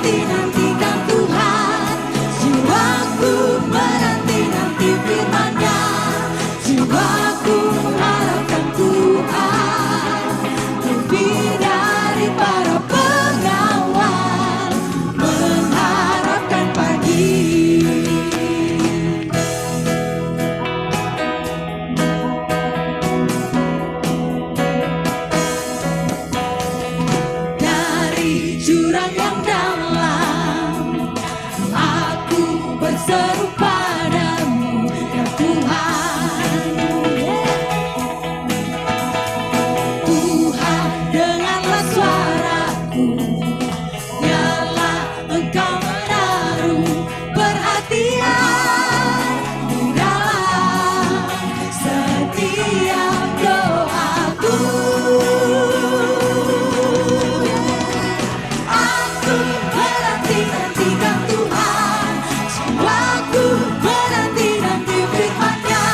menanti-nantikan Tuhan, jiwaku menanti-nanti firman-Nya, jiwaku mengharapkan Tuhan, lebih dari para pengawal mengharapkan pagi. Dari jurang yang dalam, aku berseru padamu, ya Tuhan. Tuhan, dengarlah suaraku, biarlah Engkau menaruh perhatian di dalam setiap doaku. Aku menanti-nantikan Tuhan, jiwaku menanti-nanti firman-Nya,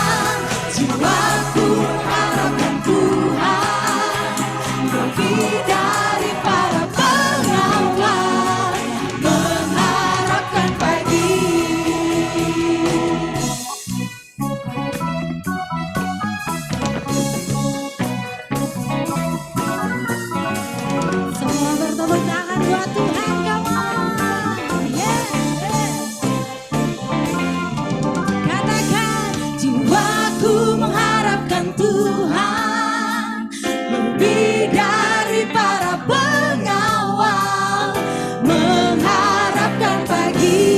jiwaku mengharapkan Tuhan, lebih dari para pengawal mengharapkan pagi. Semua bertepuk tangan buat Tuhan, come on. Yeah. Katakan, jiwaku mengharapkan Tuhan, lebih dari para pengawal mengharapkan pagi.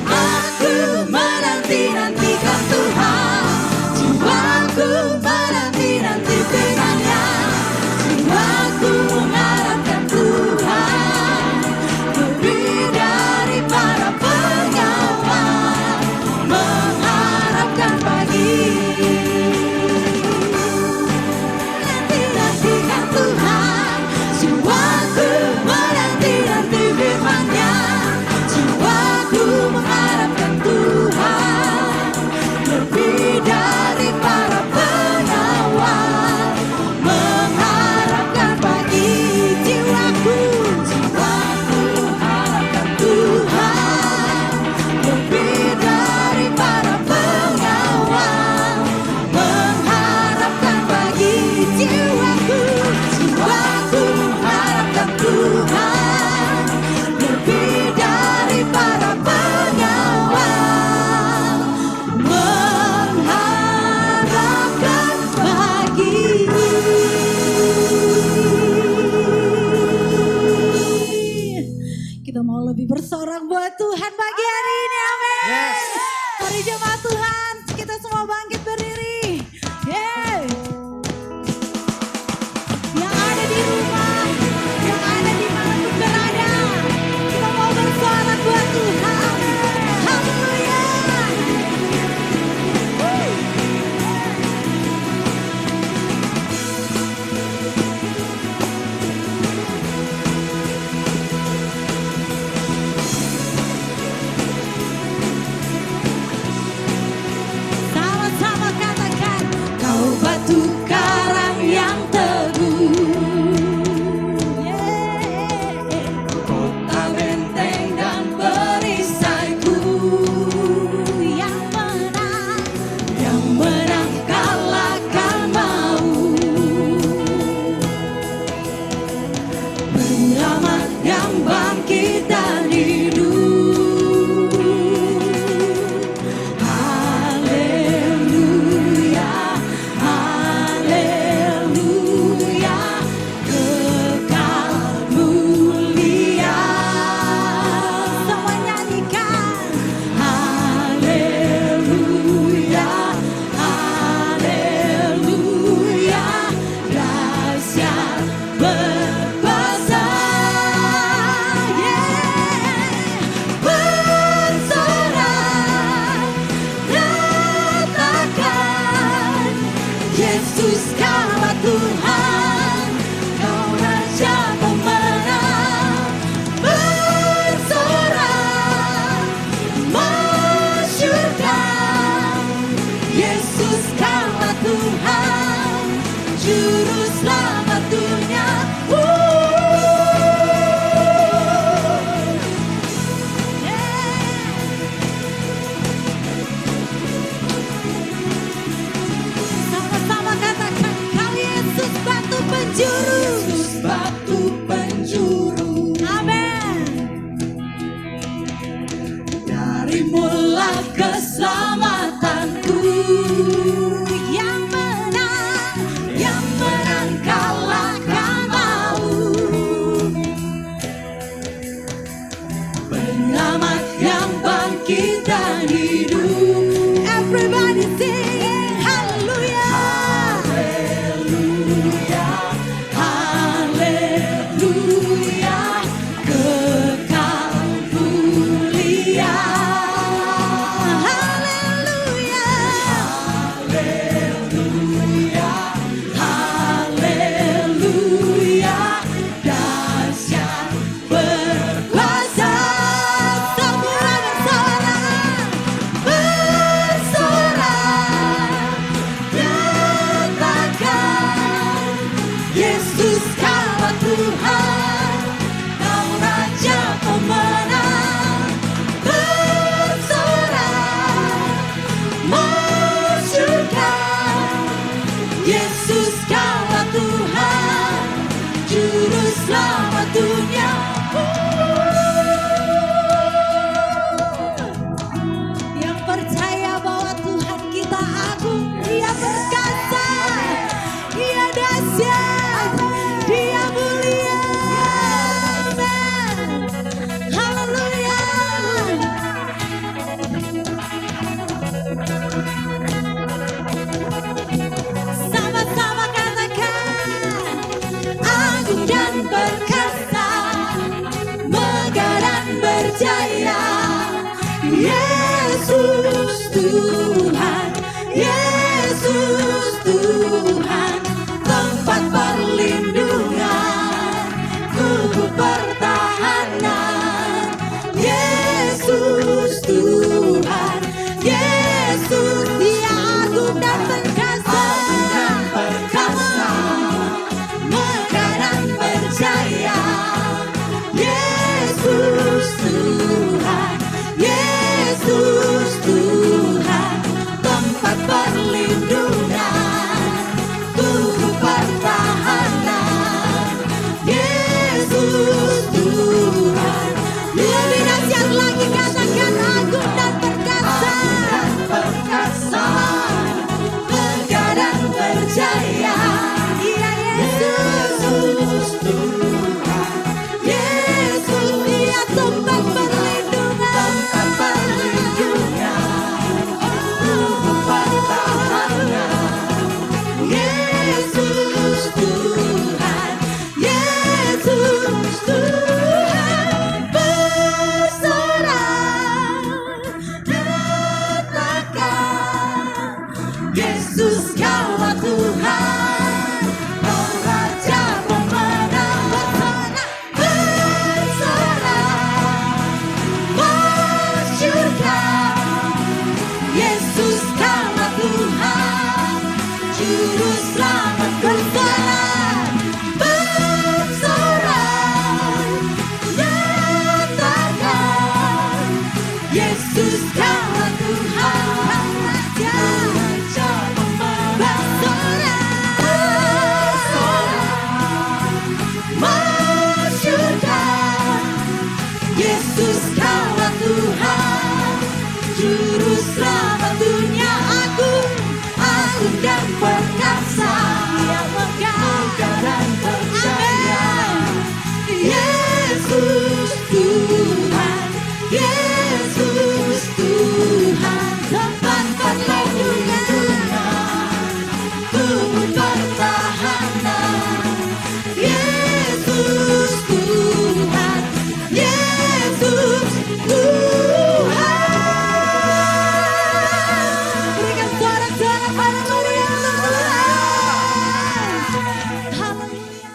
Aku menanti-nantikan Tuhan, jiwaku menanti-nanti firman-Nya, jiwaku mengharapkan Tuhan, lebih dari para pengawal mengharapkan pagi. Menanti-nantikan Tuhan, jiwaku menanti-nanti firman-Nya, jiwaku mengharapkan Tuhan, lebih dari para pengawal mengharapkan pagi. Jiwaku mengharapkan Tuhan, lebih dari para pengawal mengharapkan pagi. Jiwaku mengharapkan Tuhan, lebih dari para pengawal mengharapkan pagi. Kita mau lebih bersorak buat Tuhan pagi hari ini, amin. Yes. Mari jemaat Tuhan, kita semua bangkit berdiri. Yeay. Yang ada di rumah, yang ada di mana pun berada, kita mau bersorak buat Tuhan. Haleluya. Sama-sama katakan, kau batu karang yang teguh, kota benteng dan perisaiku, yang menang kalahkan maut, penyelamat yang bangkit dan hidup. Haleluya, haleluya, kekal mulia. Semua nyanyikan. Haleluya, haleluya, dahsyat berkuasa. Yeah. perkasa, megah dan berjaya. Yesus Tuhan, Yesus Tuhan, tempat perlindungan, tubuh pertahanan. Yesus Tuhan, Yesus, Dia agung dan perkasa, megah dan berjaya. Yesus Tuhan, Yesus Tuhan, tempat perlindungan, tubuh pertahanan. Yesus Tuhan, lebih dahsyat lagi katakan agung dan perkasa, megah dan berjaya. Iya Yesus Tuhan, Yesus, Dia tempat perlindungan, tubuh pertahanan. Yesus Tuhan, Yesus Tuhan, berserah katakan, Yesus Kaulah Tuhan, Kau Raja pemenang. Berserah, bersyukur, Yesus Kaulah Tuhan, Juru Selamat. Berserah, berserah, nyatakan, Yesus Kaulah Tuhan, Raja pemenang. Berserah, bersyukur, Yesus Kaulah Tuhan, Juru Selamat dunia. Agung, agung dan perkasa, Dia megah dan berjaya. Yesus Tuhan, Yesus Tuhan, tempat perlindungan, tubuh pertahanan. Yesus Tuhan, Yesus Tuhan. Berikan sorak-sorak haleluya untuk Tuhan. Haleluya.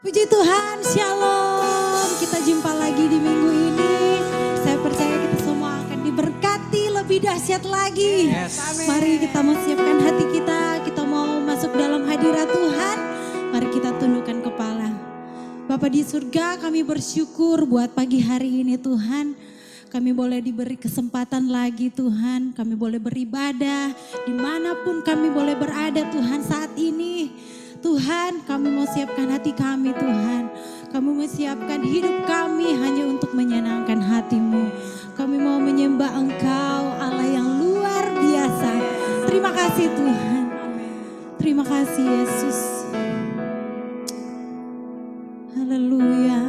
Puji Tuhan, shalom. Kita jumpa lagi di minggu ini. Saya percaya kita semua akan diberkati lebih dahsyat lagi. Mari kita mau siapkan hati kita mau masuk dalam hadirat Tuhan. Mari kita tundukkan kepala. Bapa di surga, kami bersyukur buat pagi hari ini Tuhan. Kami boleh diberi kesempatan lagi Tuhan. Kami boleh beribadah dimanapun kami boleh berada Tuhan saat ini. Tuhan, kami mau siapkan hati kami Tuhan. Kami mau siapkan hidup kami hanya untuk menyenangkan hati-Mu. Kami mau menyembah Engkau Allah yang luar biasa. Terima kasih Tuhan. Terima kasih Yesus. Haleluya.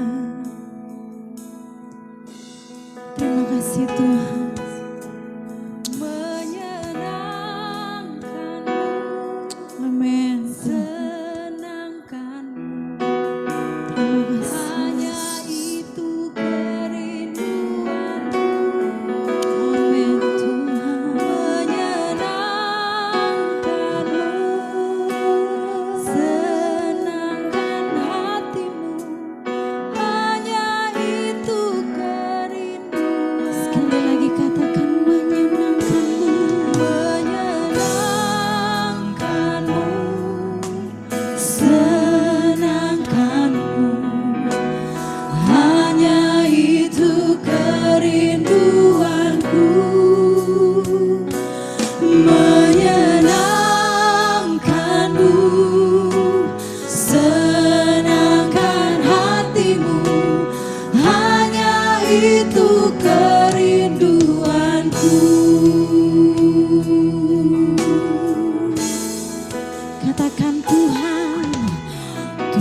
Terima kasih Tuhan. Amin.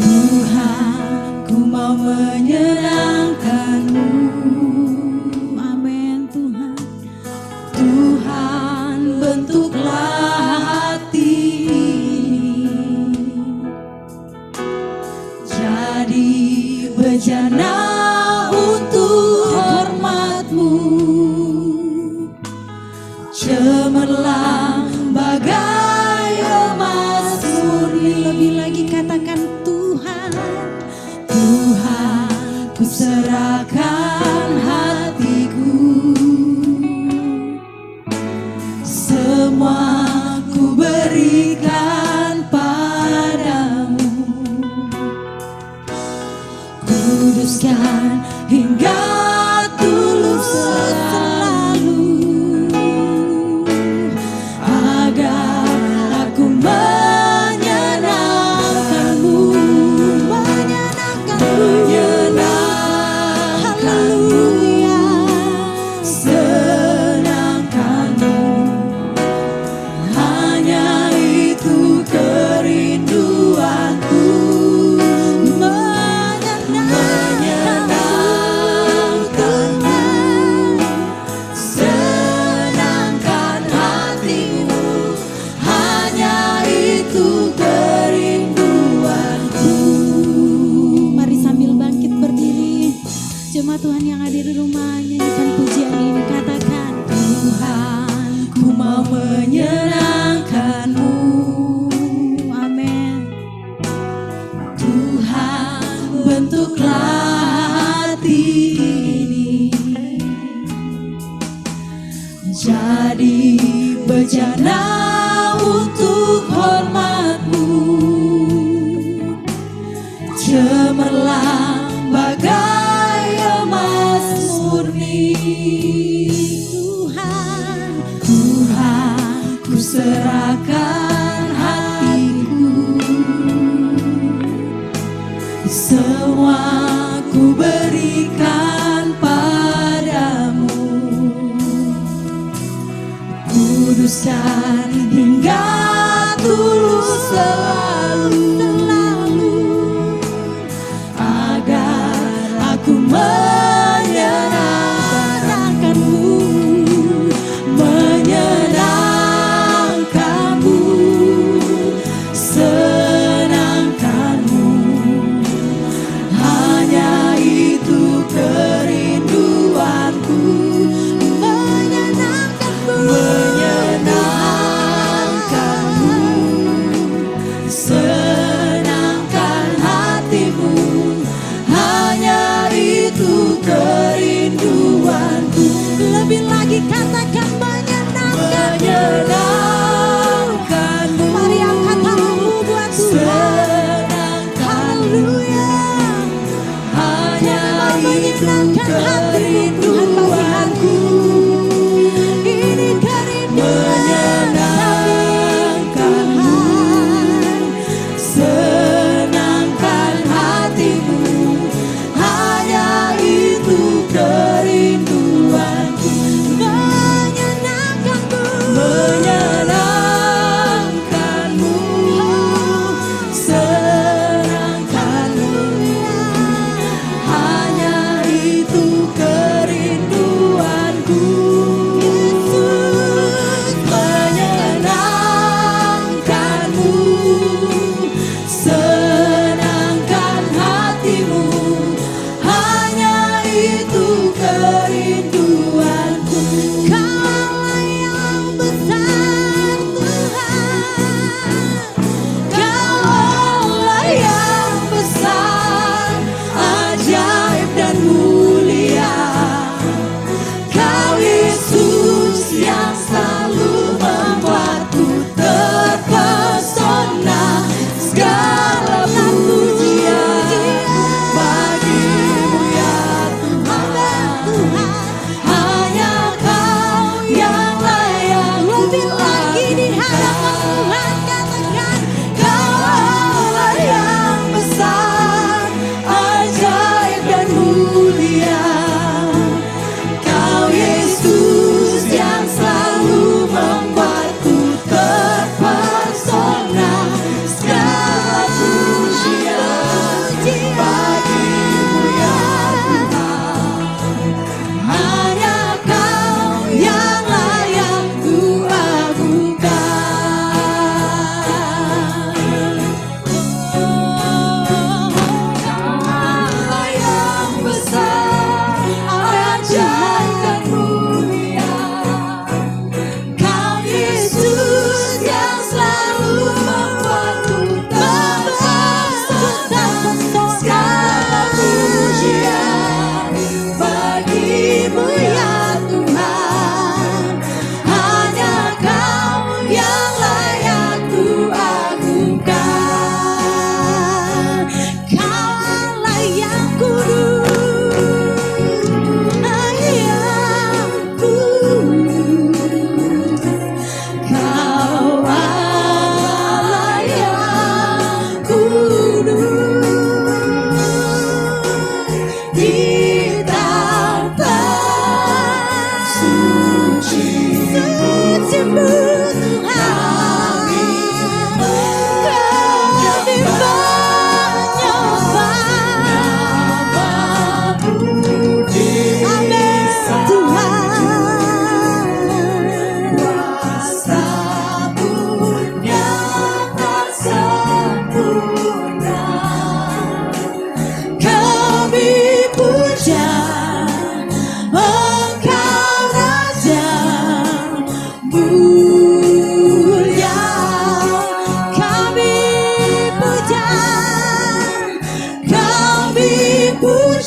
Tuhan, ku mau menyenangkan-Mu. Amin Tuhan. Tuhan, bentuklah hati ini jadi bejana untuk hormat-Mu, cemerlang bagai emas murni. Lebih lagi katakan Tuhan, Tuhan, ku serahkan hatiku, semua ku berikan padamu. Kuduskan hingga tulus selalu, agar aku menyenangkan-Mu, haleluya, senangkan-Mu. Hanya itu kerinduanku, senangkan hatimu. Hanya itu kerinduanku. Mari sambil bangkit berdiri, jemaat Tuhan yang hadir di rumah, nyanyikan pujian ini. Katakan, Tuhan, ku mau menyenangkan-Mu. Amin. Tuhan, bentuklah hati ini jadi bejana untuk hormat-Mu, cemerlang bagai emas murni. Tuhan, Tuhan, ku serahkan hatiku, semua ku berikan padamu. Kuduskan hingga tulus selalu, agar aku menyenangkan-Mu, menyenangkan-Mu, senangkan-Mu. Hanya itu kerinduanku, menyenangkan-Mu, senangkan hatimu. Hanya itu kerinduanku. Lebih lagi katakan menyenangkan-Mu. Mari angkat tanganmu buat Tuhan. Haleluya. Hanya itu kerinduanku. Ini kerinduan-Mu, senangkan hatimu. Hanya itu kerinduanku. Menyenangkan-Mu, menyenangkan-Mu, senangkan-Mu. Hanya itu kerinduanku.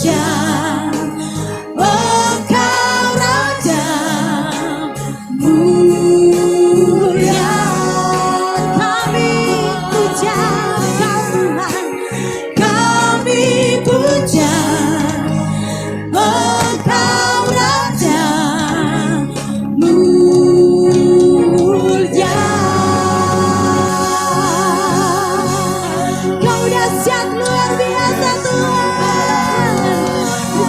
puja, Engkau Raja mulia. Kami puja Tuhan, kami puja Engkau Raja mulia. Kau dahsyat luar biasa Tuhan,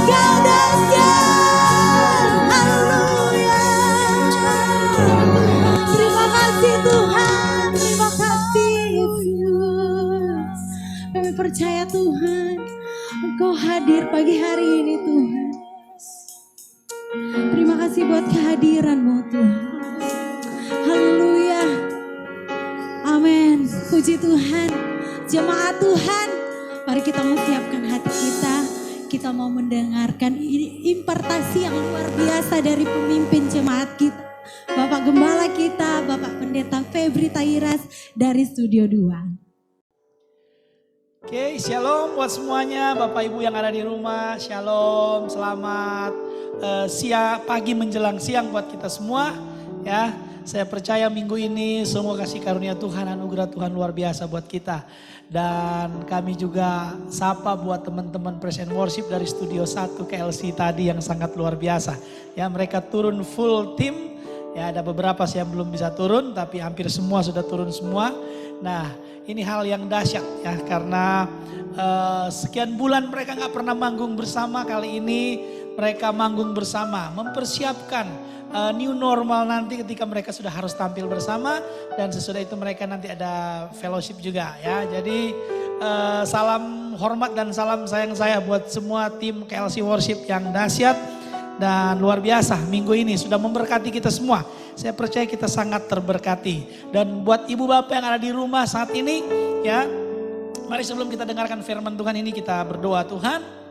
Kau dahsyat, haleluya. Terima kasih Tuhan, terima kasih Yesus. Kami percaya Tuhan, Engkau hadir pagi hari ini Tuhan. Terima kasih buat kehadiran-Mu Tuhan. Haleluya. Amin. Puji Tuhan. Jemaat Tuhan, mari kita menyiapkan hati kita. Kita mau mendengarkan impartasi yang luar biasa dari pemimpin jemaat kita. Bapak Gembala kita, Bapak Pendeta Febri Tairas dari Studio 2. Oke, shalom buat semuanya, Bapak Ibu yang ada di rumah, shalom, selamat pagi menjelang siang buat kita semua. Ya, saya percaya minggu ini semua kasih karunia Tuhan, anugerah Tuhan luar biasa buat kita. Dan kami juga sapa buat teman-teman Praise and Worship dari Studio 1 KLC tadi yang sangat luar biasa. Ya, mereka turun full tim. Ya, ada beberapa sih yang belum bisa turun, tapi hampir semua sudah turun semua. Nah, ini hal yang dahsyat ya, karena sekian bulan mereka nggak pernah manggung bersama. Kali ini mereka manggung bersama, mempersiapkan new normal nanti ketika mereka sudah harus tampil bersama. Dan sesudah itu mereka nanti ada fellowship juga ya. Jadi salam hormat dan salam sayang saya buat semua tim KLC Worship yang dahsyat dan luar biasa. Minggu ini sudah memberkati kita semua. Saya percaya kita sangat terberkati. Dan buat ibu bapak yang ada di rumah saat ini ya, mari sebelum kita dengarkan firman Tuhan ini kita berdoa. Tuhan,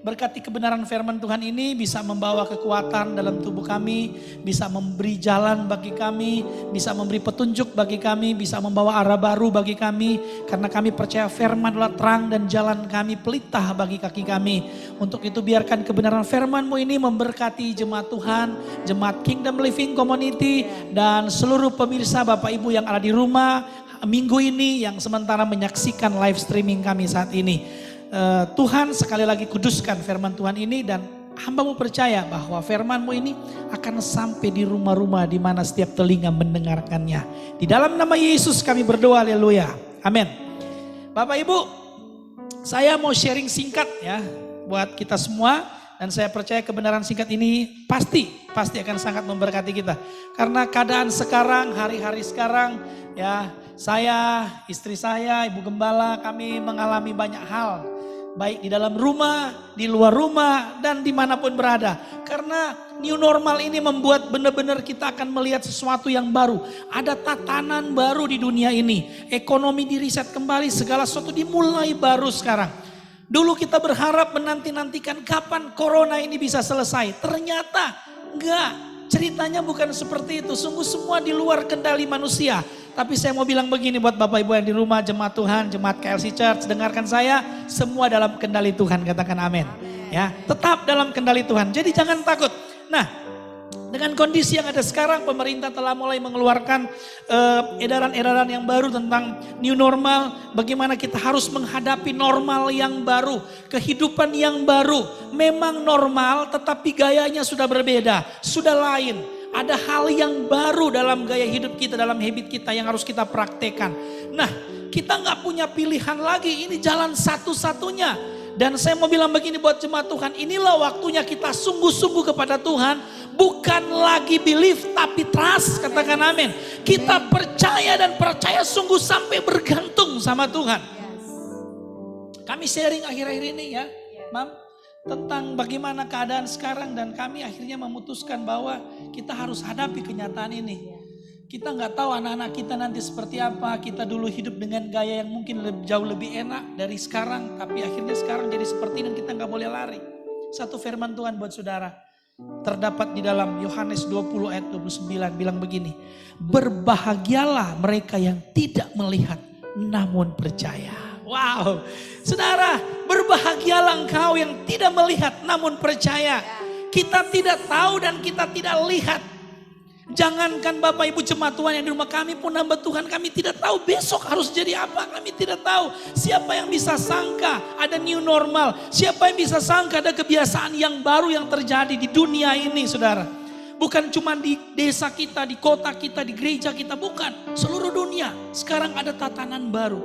berkati kebenaran firman Tuhan ini bisa membawa kekuatan dalam tubuh kami, bisa memberi jalan bagi kami, bisa memberi petunjuk bagi kami, bisa membawa arah baru bagi kami. Karena kami percaya firman adalah terang dan jalan kami pelita bagi kaki kami. Untuk itu biarkan kebenaran firman-Mu ini memberkati jemaat Tuhan, jemaat Kingdom Living Community, dan seluruh pemirsa Bapak Ibu yang ada di rumah minggu ini yang sementara menyaksikan live streaming kami saat ini. Tuhan sekali lagi kuduskan firman Tuhan ini, dan hamba-Mu percaya bahwa firman-Mu ini akan sampai di rumah-rumah di mana setiap telinga mendengarkannya. Di dalam nama Yesus kami berdoa, haleluya, amin. Bapak Ibu, saya mau sharing singkat ya buat kita semua, dan saya percaya kebenaran singkat ini pasti akan sangat memberkati kita. Karena keadaan sekarang, hari-hari sekarang ya, saya, istri saya, Ibu Gembala, kami mengalami banyak hal. Baik di dalam rumah, di luar rumah, dan dimanapun berada. Karena new normal ini membuat benar-benar kita akan melihat sesuatu yang baru. Ada tatanan baru di dunia ini. Ekonomi diriset kembali, segala sesuatu dimulai baru sekarang. Dulu kita berharap menanti-nantikan kapan corona ini bisa selesai. Ternyata enggak, ceritanya bukan seperti itu. Sungguh semua di luar kendali manusia. Tapi saya mau bilang begini buat Bapak Ibu yang di rumah, jemaat Tuhan, jemaat KLC Church, dengarkan saya, semua dalam kendali Tuhan, katakan amin. Ya, tetap dalam kendali Tuhan. Jadi jangan takut. Nah, dengan kondisi yang ada sekarang, pemerintah telah mulai mengeluarkan edaran-edaran yang baru tentang new normal. Bagaimana kita harus menghadapi normal yang baru, kehidupan yang baru. Memang normal, tetapi gayanya sudah berbeda, sudah lain. Ada hal yang baru dalam gaya hidup kita, dalam habit kita yang harus kita praktekkan. Nah, kita nggak punya pilihan lagi, ini jalan satu-satunya. Dan saya mau bilang begini buat jemaat Tuhan, inilah waktunya kita sungguh-sungguh kepada Tuhan. Bukan lagi believe tapi trust, katakan amin. Kita percaya dan percaya sungguh sampai bergantung sama Tuhan. Kami sharing akhir-akhir ini ya, Mam, tentang bagaimana keadaan sekarang, dan kami akhirnya memutuskan bahwa kita harus hadapi kenyataan ini. Kita nggak tahu anak-anak kita nanti seperti apa. Kita dulu hidup dengan gaya yang mungkin jauh lebih enak dari sekarang, tapi akhirnya sekarang jadi seperti ini dan kita nggak boleh lari. Satu firman Tuhan buat saudara terdapat di dalam Yohanes 20 ayat 29 bilang begini, berbahagialah mereka yang tidak melihat namun percaya. Wow. Saudara, berbahagialah engkau yang tidak melihat namun percaya. Kita tidak tahu dan kita tidak lihat. Jangankan Bapak Ibu jemaat Tuhan yang di rumah, kami pun hamba Tuhan, kami tidak tahu besok harus jadi apa. Kami tidak tahu. Siapa yang bisa sangka ada new normal. Siapa yang bisa sangka ada kebiasaan yang baru yang terjadi di dunia ini, saudara. Bukan cuma di desa kita, di kota kita, di gereja kita, bukan. Seluruh dunia sekarang ada tatanan baru.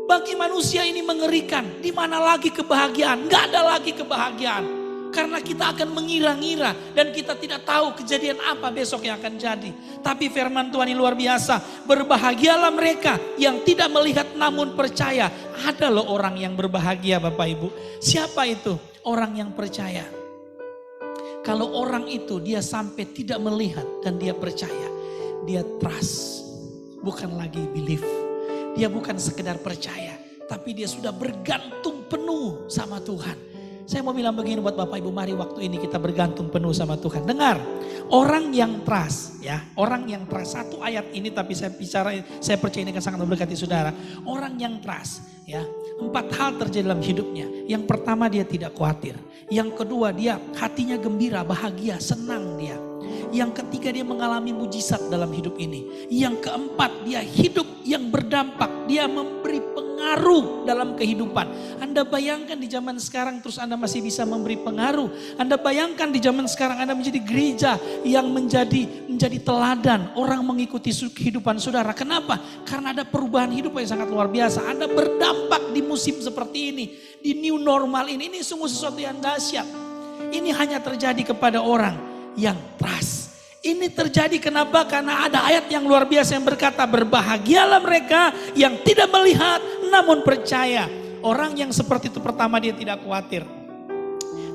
Bagi manusia ini mengerikan. Di mana lagi kebahagiaan? Gak ada lagi kebahagiaan. Karena kita akan mengira-ngira dan kita tidak tahu kejadian apa besok yang akan jadi. Tapi firman Tuhan ini luar biasa. Berbahagialah mereka yang tidak melihat namun percaya. Ada loh orang yang berbahagia Bapak Ibu. Siapa itu? Orang yang percaya. Kalau orang itu dia sampai tidak melihat dan dia percaya. Dia trust. Bukan lagi believe. Dia bukan sekedar percaya. Tapi dia sudah bergantung penuh sama Tuhan. Saya mau bilang begini buat Bapak Ibu, mari waktu ini kita bergantung penuh sama Tuhan. Dengar, orang yang trust ya, orang yang trust, satu ayat ini tapi saya percaya ini akan sangat memberkati saudara. Orang yang trust ya, 4 hal terjadi dalam hidupnya. Yang pertama dia tidak khawatir. Yang kedua dia hatinya gembira, bahagia, senang dia. Yang ketiga dia mengalami mujizat dalam hidup ini. Yang keempat dia hidup yang berdampak. Dia memberi pengaruh dalam kehidupan. Anda bayangkan di zaman sekarang terus Anda masih bisa memberi pengaruh. Anda bayangkan di zaman sekarang Anda menjadi gereja yang menjadi teladan. Orang mengikuti kehidupan saudara. Kenapa? Karena ada perubahan hidup yang sangat luar biasa. Anda berdampak di musim seperti ini. Di new normal ini. Ini sungguh sesuatu yang dahsyat. Ini hanya terjadi kepada orang yang trust. Ini terjadi kenapa? Karena ada ayat yang luar biasa yang berkata, berbahagialah mereka yang tidak melihat namun percaya. Orang yang seperti itu pertama dia tidak khawatir.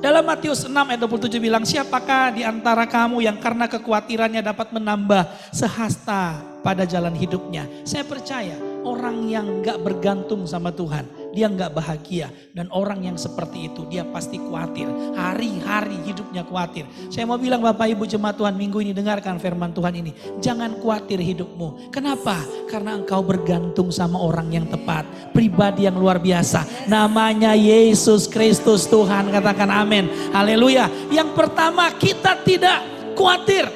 Dalam Matius 6 ayat 27 bilang, siapakah di antara kamu yang karena kekhawatirannya dapat menambah sehasta pada jalan hidupnya? Saya percaya orang yang gak bergantung sama Tuhan, dia gak bahagia. Dan orang yang seperti itu dia pasti khawatir. Hari-hari hidupnya khawatir. Saya mau bilang Bapak Ibu jemaat Tuhan, minggu ini dengarkan firman Tuhan ini. Jangan khawatir hidupmu. Kenapa? Karena engkau bergantung sama orang yang tepat. Pribadi yang luar biasa. Namanya Yesus Kristus Tuhan. Katakan amin. Haleluya. Yang pertama, kita tidak khawatir.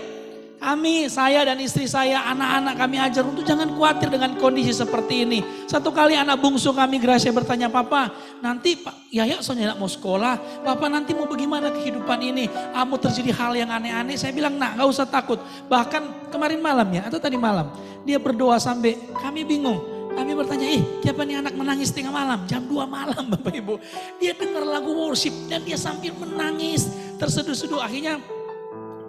Saya dan istri saya, anak-anak kami ajar untuk jangan khawatir dengan kondisi seperti ini. Satu kali anak bungsu kami Gracia bertanya, Papa nanti Pak Yaya soalnya mau sekolah, Papa nanti mau bagaimana kehidupan ini? Mau terjadi hal yang aneh-aneh. Saya bilang, nak gak usah takut. Bahkan kemarin malam ya, atau tadi malam, dia berdoa sampai kami bingung. Kami bertanya, siapa nih anak menangis tengah malam? Jam 2 malam Bapak Ibu. Dia dengar lagu worship dan dia sambil menangis. Terseduh-seduh akhirnya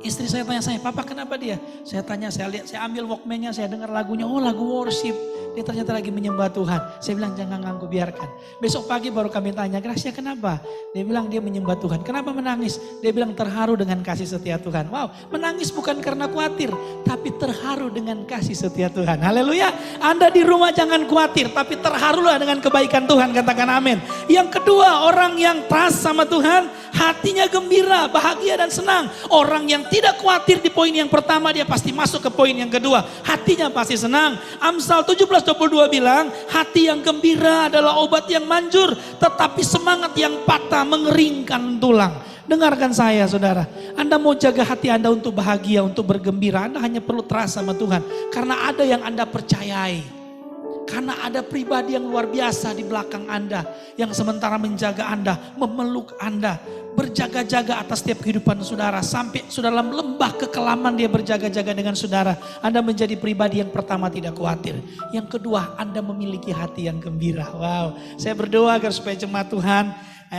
istri saya tanya saya, Papa kenapa dia? Saya tanya, saya lihat, saya ambil Walkman-nya, saya dengar lagunya, oh lagu worship. Dia ternyata lagi menyembah Tuhan. Saya bilang jangan ganggu, biarkan. Besok pagi baru kami tanya, Gracia kenapa? Dia bilang dia menyembah Tuhan. Kenapa menangis? Dia bilang terharu dengan kasih setia Tuhan. Wow, menangis bukan karena khawatir, tapi terharu dengan kasih setia Tuhan. Haleluya. Anda di rumah jangan khawatir, tapi terharulah dengan kebaikan Tuhan. Katakan amin. Yang kedua, orang yang trust sama Tuhan, hatinya gembira, bahagia dan senang. Orang yang tidak khawatir di poin yang pertama, dia pasti masuk ke poin yang kedua. Hatinya pasti senang. Amsal 17:22 bilang, hati yang gembira adalah obat yang manjur, tetapi semangat yang patah mengeringkan tulang. Dengarkan saya saudara, Anda mau jaga hati Anda untuk bahagia, untuk bergembira, Anda hanya perlu trust sama Tuhan. Karena ada yang Anda percayai. Karena ada pribadi yang luar biasa di belakang Anda. Yang sementara menjaga Anda, memeluk Anda. Berjaga-jaga atas setiap kehidupan saudara. Sampai saudara dalam lembah kekelaman dia berjaga-jaga dengan saudara. Anda menjadi pribadi yang pertama tidak khawatir. Yang kedua, Anda memiliki hati yang gembira. Wow, saya berdoa agar supaya jemaat Tuhan,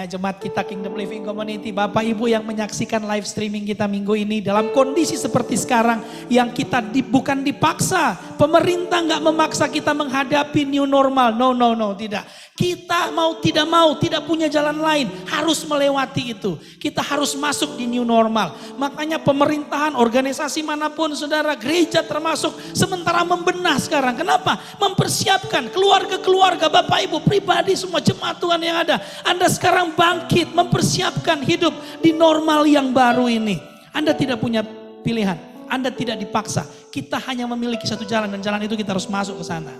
jemaat kita Kingdom Living Community, Bapak Ibu yang menyaksikan live streaming kita minggu ini dalam kondisi seperti sekarang yang kita bukan dipaksa. Pemerintah nggak memaksa kita menghadapi new normal. No, tidak. Kita mau tidak punya jalan lain, harus melewati itu. Kita harus masuk di new normal. Makanya pemerintahan, organisasi manapun saudara, gereja termasuk sementara membenah sekarang. Kenapa? Mempersiapkan keluarga-keluarga, Bapak Ibu, pribadi, semua jemaat Tuhan yang ada. Anda sekarang bangkit, mempersiapkan hidup di normal yang baru ini. Anda tidak punya pilihan, Anda tidak dipaksa. Kita hanya memiliki satu jalan dan jalan itu kita harus masuk ke sana.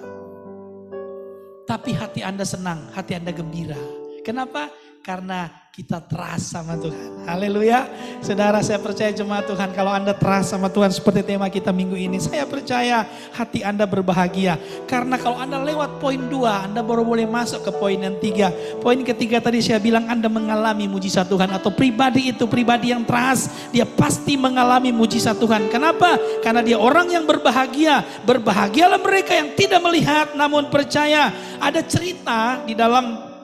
Tapi hati Anda senang, hati Anda gembira. Kenapa? Karena kita trust sama Tuhan. Haleluya. Saudara, saya percaya jemaat Tuhan, kalau Anda trust sama Tuhan seperti tema kita minggu ini, saya percaya hati Anda berbahagia. Karena kalau Anda lewat poin 2, Anda baru boleh masuk ke poin yang 3. Poin ketiga tadi saya bilang Anda mengalami mujizat Tuhan, atau pribadi itu, pribadi yang trust, dia pasti mengalami mujizat Tuhan. Kenapa? Karena dia orang yang berbahagia. Berbahagialah mereka yang tidak melihat namun percaya. Ada cerita di dalam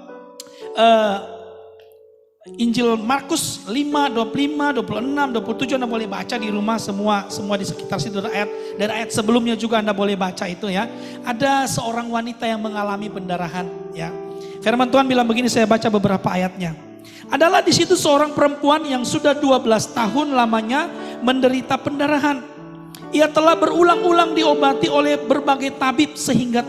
Injil Markus 5, 25, 26, 27 Anda boleh baca di rumah, semua di sekitar situ ada ayat. Dan ayat sebelumnya juga Anda boleh baca itu ya. Ada seorang wanita yang mengalami pendarahan ya. Firman Tuhan bilang begini, saya baca beberapa ayatnya. Adalah di situ seorang perempuan yang sudah 12 tahun lamanya menderita pendarahan. Ia telah berulang-ulang diobati oleh berbagai tabib sehingga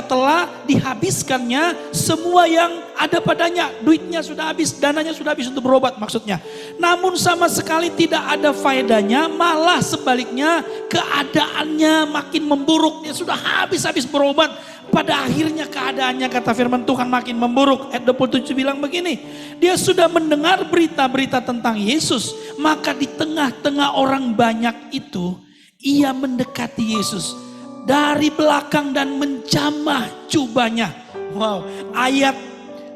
telah dihabiskannya semua yang ada padanya. Duitnya sudah habis, dananya sudah habis untuk berobat maksudnya. Namun sama sekali tidak ada faedahnya, malah sebaliknya keadaannya makin memburuk. Dia sudah habis-habis berobat. Pada akhirnya keadaannya, kata firman Tuhan, makin memburuk. Ayat 27 bilang begini, dia sudah mendengar berita-berita tentang Yesus. Maka di tengah-tengah orang banyak itu, ia mendekati Yesus dari belakang dan menjamah jubahnya. Wow, ayat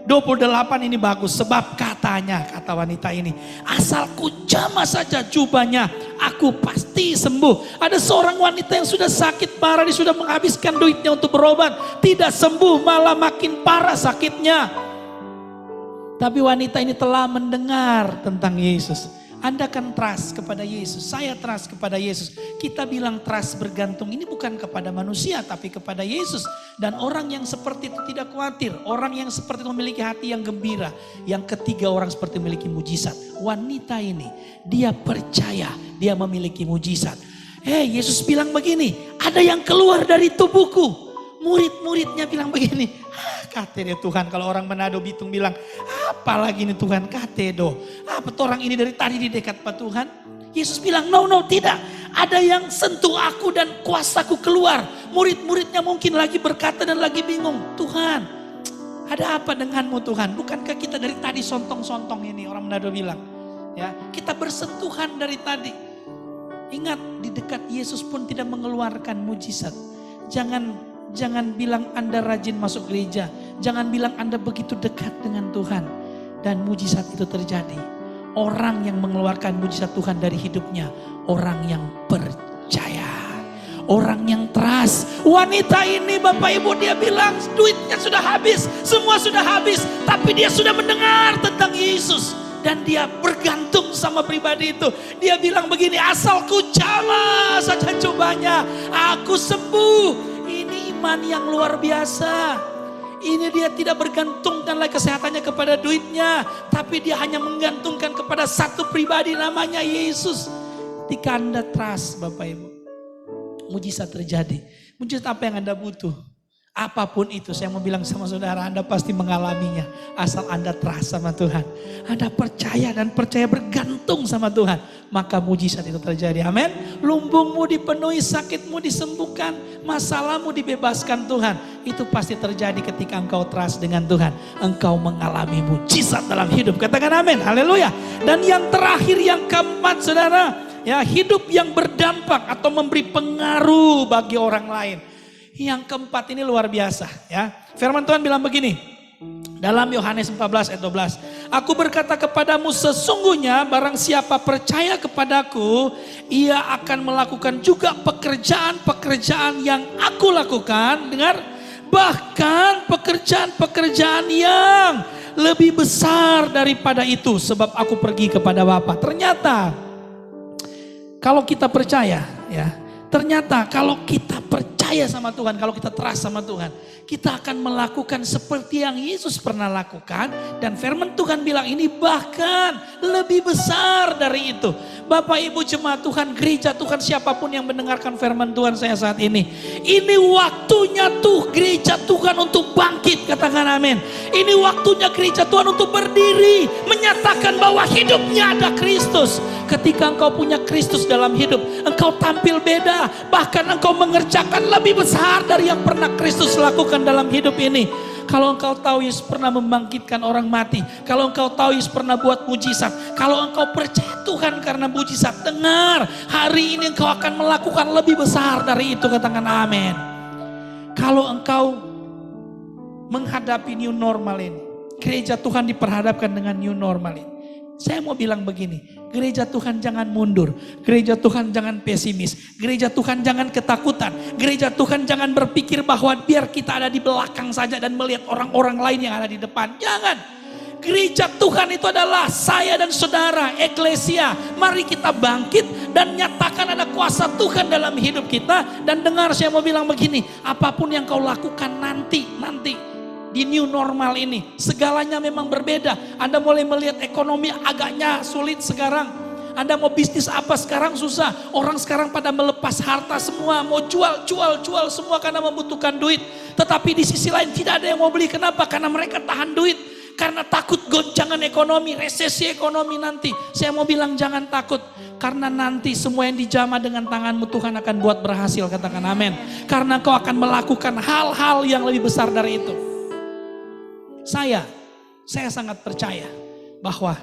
28 ini bagus, sebab katanya, kata wanita ini, asal ku jamah saja jubahnya, aku pasti sembuh. Ada seorang wanita yang sudah sakit parah, dia sudah menghabiskan duitnya untuk berobat, tidak sembuh, malah makin parah sakitnya. Tapi wanita ini telah mendengar tentang Yesus. Anda kan trust kepada Yesus, saya trust kepada Yesus. Kita bilang trust bergantung ini bukan kepada manusia tapi kepada Yesus. Dan orang yang seperti itu tidak khawatir. Orang yang seperti itu memiliki hati yang gembira. Yang ketiga, orang seperti memiliki mujizat. Wanita ini dia percaya dia memiliki mujizat. Yesus bilang begini, ada yang keluar dari tubuhku. Murid-muridnya bilang begini, katedo Tuhan. Kalau orang Manado Bitung bilang, apalagi ini Tuhan, katedo. Apa orang ini dari tadi di dekat Pak Tuhan? Yesus bilang, no tidak. Ada yang sentuh aku dan kuasaku keluar. Murid-muridnya mungkin lagi berkata dan lagi bingung. Tuhan, ada apa denganmu Tuhan? Bukankah kita dari tadi sontong-sontong ini, orang Manado bilang. Ya, kita bersentuhan dari tadi. Ingat, di dekat Yesus pun tidak mengeluarkan mujizat. Jangan bilang Anda rajin masuk gereja. Jangan bilang Anda begitu dekat dengan Tuhan. Dan mujizat itu terjadi. Orang yang mengeluarkan mujizat Tuhan dari hidupnya, orang yang percaya. Orang yang trust. Wanita ini Bapak Ibu, dia bilang duitnya sudah habis. Semua sudah habis. Tapi dia sudah mendengar tentang Yesus. Dan dia bergantung sama pribadi itu. Dia bilang begini, asal ku jamah saja jubahnya, aku sembuh. Ini iman yang luar biasa. Ini dia tidak bergantungkan lagi kesehatannya kepada duitnya. Tapi dia hanya menggantungkan kepada satu pribadi namanya Yesus. Ketika Anda trust Bapak Ibu, mujizat terjadi. Mujizat apa yang Anda butuh? Apapun itu, saya mau bilang sama saudara, Anda pasti mengalaminya. Asal Anda trust sama Tuhan. Anda percaya dan percaya bergantung sama Tuhan. Maka mujizat itu terjadi. Amin. Lumbungmu dipenuhi, sakitmu disembuhkan, masalahmu dibebaskan Tuhan. Itu pasti terjadi ketika engkau trust dengan Tuhan. Engkau mengalami mujizat dalam hidup. Katakan amin. Haleluya. Dan yang terakhir, yang keempat saudara. Ya, hidup yang berdampak atau memberi pengaruh bagi orang lain. Yang keempat ini luar biasa ya. Firman Tuhan bilang begini. Dalam Yohanes 14 ayat 12. Aku berkata kepadamu, sesungguhnya barang siapa percaya kepadaku, ia akan melakukan juga pekerjaan-pekerjaan yang aku lakukan. Dengar, bahkan pekerjaan-pekerjaan yang lebih besar daripada itu. Sebab aku pergi kepada Bapa. Ternyata kalau kita percaya ya. Ternyata kalau kita percaya sama Tuhan, kalau kita trust sama Tuhan, kita akan melakukan seperti yang Yesus pernah lakukan. Dan firman Tuhan bilang ini bahkan lebih besar dari itu. Bapak Ibu jemaat Tuhan, gereja Tuhan, siapapun yang mendengarkan firman Tuhan saya saat ini. Ini waktunya tuh gereja Tuhan untuk bangkit, katakan amin. Ini waktunya gereja Tuhan untuk berdiri, menyatakan bahwa hidupnya ada Kristus. ketika engkau punya Kristus dalam hidup, engkau tampil beda. Bahkan engkau mengerjakan lebih besar dari yang pernah Kristus lakukan dalam hidup ini. Kalau engkau tahu Yesus pernah membangkitkan orang mati, kalau engkau tahu Yesus pernah buat mujizat, kalau engkau percaya Tuhan karena mujizat, dengar, hari ini engkau akan melakukan lebih besar dari itu, katakan amin. Kalau engkau menghadapi new normal ini, gereja Tuhan diperhadapkan dengan new normal ini. Saya mau bilang begini, gereja Tuhan jangan mundur, gereja Tuhan jangan pesimis, gereja Tuhan jangan ketakutan, gereja Tuhan jangan berpikir bahwa biar kita ada di belakang saja dan melihat orang-orang lain yang ada di depan. Jangan. Gereja Tuhan itu adalah saya dan saudara, eklesia. Mari kita bangkit dan nyatakan ada kuasa Tuhan dalam hidup kita. Dan dengar, saya mau bilang begini, apapun yang kau lakukan nanti di new normal ini, segalanya memang berbeda. Anda mulai melihat ekonomi agaknya sulit sekarang. Anda mau bisnis apa sekarang susah. Orang sekarang pada melepas harta semua, mau jual semua karena membutuhkan duit. Tetapi di sisi lain tidak ada yang mau beli. Kenapa? Karena mereka tahan duit. Karena takut goncangan ekonomi, resesi ekonomi nanti. Saya mau bilang jangan takut. Karena nanti semua yang dijamah dengan tanganmu Tuhan akan buat berhasil, katakan amin. Karena kau akan melakukan hal-hal yang lebih besar dari itu. Saya sangat percaya bahwa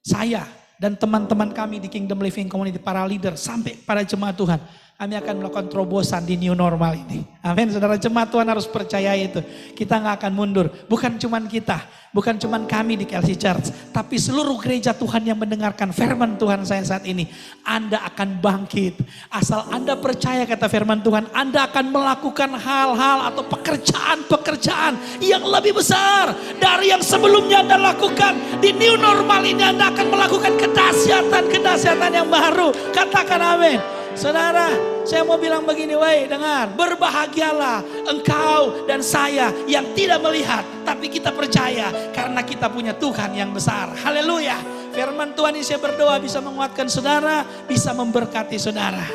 saya dan teman-teman kami di Kingdom Living Community, para leader sampai para jemaat Tuhan, kami akan melakukan terobosan di new normal ini. Amin, saudara jemaat Tuhan harus percaya itu. Kita gak akan mundur, bukan cuman kita, bukan cuman kami di KLC Church, tapi seluruh gereja Tuhan yang mendengarkan firman Tuhan saya saat ini. Anda akan bangkit, asal Anda percaya kata firman Tuhan, Anda akan melakukan hal-hal atau pekerjaan-pekerjaan yang lebih besar dari yang sebelumnya Anda lakukan. Di new normal ini Anda akan melakukan kedahsyatan yang baru. Katakan amin. Saudara, saya mau bilang begini, dengar, berbahagialah engkau dan saya yang tidak melihat, tapi kita percaya karena kita punya Tuhan yang besar. Haleluya. Firman Tuhan ini saya berdoa bisa menguatkan saudara, bisa memberkati saudara.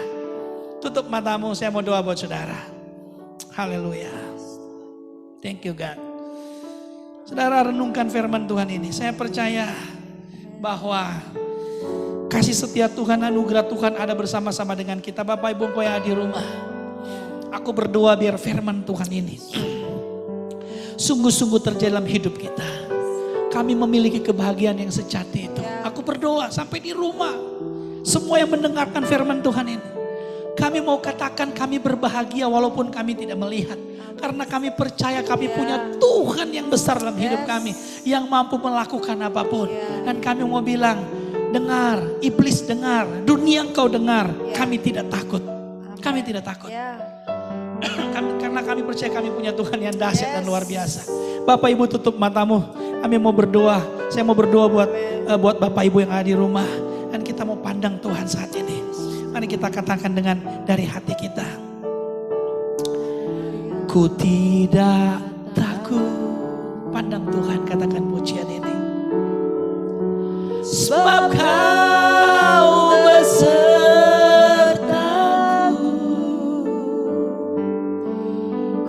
Tutup matamu, saya mau doa buat saudara. Haleluya. Thank you God. Saudara, renungkan firman Tuhan ini. Saya percaya bahwa kasih setia Tuhan, anugerah Tuhan ada bersama-sama dengan kita. Bapak Ibu engkau yang ada di rumah, aku berdoa biar firman Tuhan ini sungguh-sungguh terjadi dalam hidup kita. Kami memiliki kebahagiaan yang sejati itu. Aku berdoa sampai di rumah, semua yang mendengarkan firman Tuhan ini, kami mau katakan kami berbahagia walaupun kami tidak melihat. Karena kami percaya kami punya Tuhan yang besar dalam hidup kami, yang mampu melakukan apapun. Dan kami mau bilang, dengar, iblis dengar, dunia engkau dengar, kami tidak takut. Kami tidak takut. Karena kami percaya kami punya Tuhan yang dahsyat dan luar biasa. Bapak Ibu tutup matamu, kami mau berdoa. Saya mau berdoa buat Bapak Ibu yang ada di rumah. Dan kita mau pandang Tuhan saat ini. Mari kita katakan dengan dari hati kita. Ku tidak takut. Pandang Tuhan, katakan pujian ini. Sebab kau besertaku,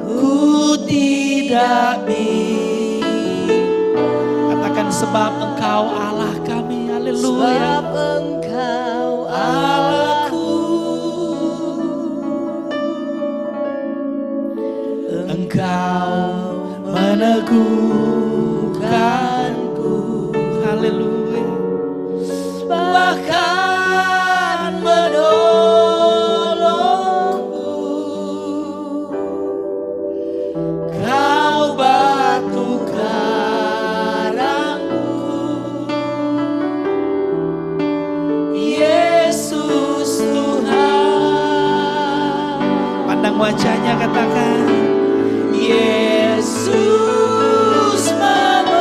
ku tidak bimbang. Katakan sebab engkau Allah kami, haleluya. Sebab engkau Allahku, engkau meneguhkanku, haleluya. Bahkan menolongku, kau batu karangku, Yesus Tuhan. Pandang wajahnya, katakan Yesus memegangku,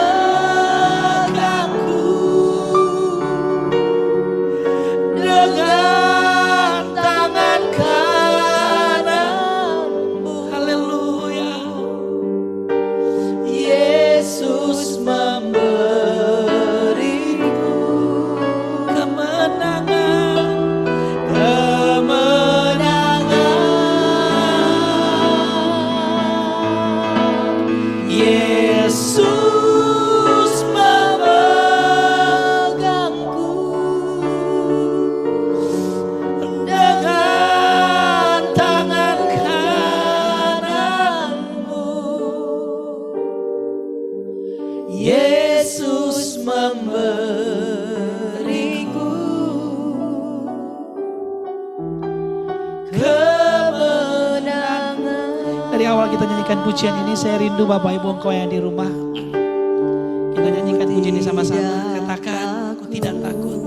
Yesus memberiku kemenangan. Dari awal kita nyanyikan pujian ini, saya rindu Bapak Ibu engkau yang di rumah. Kita nyanyikan pujian ini sama-sama. Katakan, aku tidak takut.